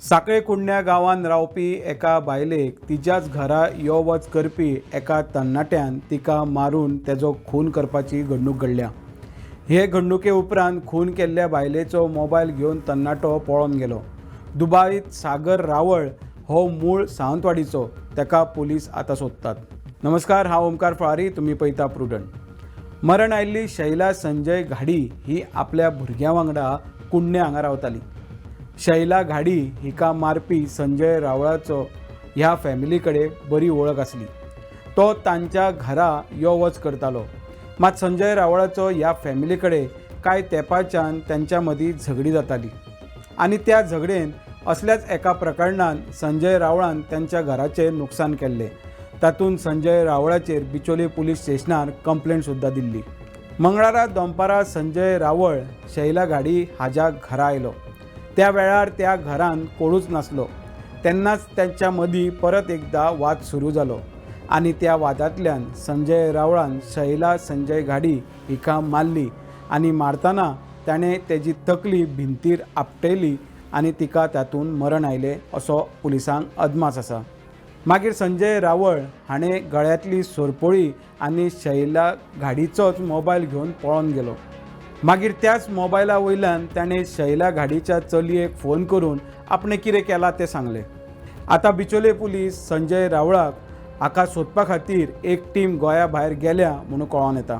साखळे कुंडण्या गांवांत रावपी एका बायलेक तिच्याच घरा यो वच करपी एका तरणाट्यान तिका मारून तेजो खून करपाची घडणूक घडल्या। हे घडणुके उपरांत खून केल्ल्या बायलेचो मोबायल घेवन तरणाटो पळून गेलो। दुबाईत सागर रावळ हो मूळ सावंतवाडीचो, तेका पुलीस आतां सोदतात। नमस्कार, हांव ओमकार फळारी, तुमी पळयता प्रुडंट। मरण आयिल्ली शैला संजय घाडी ही आपल्या भुरग्यां वांगडा कुंडण्या हांगा रावताली। शैला घाडी हिका मारपी संजय रावळाचो ह्या फॅमिली कडेन बरी वळख आसली। तो तांच्या घरा यो वच करतालो, मात संजय रावळाचो ह्या फॅमिली कडेन कांय तेंपाच्यान त्यांच्या मदीं झगडी जाताली आनी त्या झगडेन असल्याच एका प्रकरणान संजय रावळान त्यांच्या घराचें नुकसान केल्लें। तातूंत संजय रावळाचेर बिचोले पुलीस स्टेशनार कंप्लेंट सुद्दां दिल्ली। मंगळारा दनपारां संजय रावळ शैला घाडी हाज्या घरा आयलो। त्या वेळार त्या घरान कोणूच नासलो। तेन्नाच त्यांच्या मदीं परत एकदा वाद सुरू जालो आनी त्या वादांतल्यान संजय रावळान शैला संजय घाडी हिका मारली आनी मारतना ताणें तेजी तकली भिंतीर आपटयली आनी तिका तातूंत मरण आयलें असो पुलिसांक अदमास आसा। मागीर संजय रावळ हाणें गळ्यांतली सोरपोळी आनी शैला घाडीचोच मोबायल घेवन पळोवन गेलो। मागीर त्याच मोबायला वयल्यान ताणें शैला घाडीच्या चलयेक फोन करून आपणें कितें केलां तें सांगलें। आतां बिचोले पुलीस संजय रावळाक हाका सोदपा खातीर एक टीम गोंया भायर गेल्या म्हणून कळोन येता।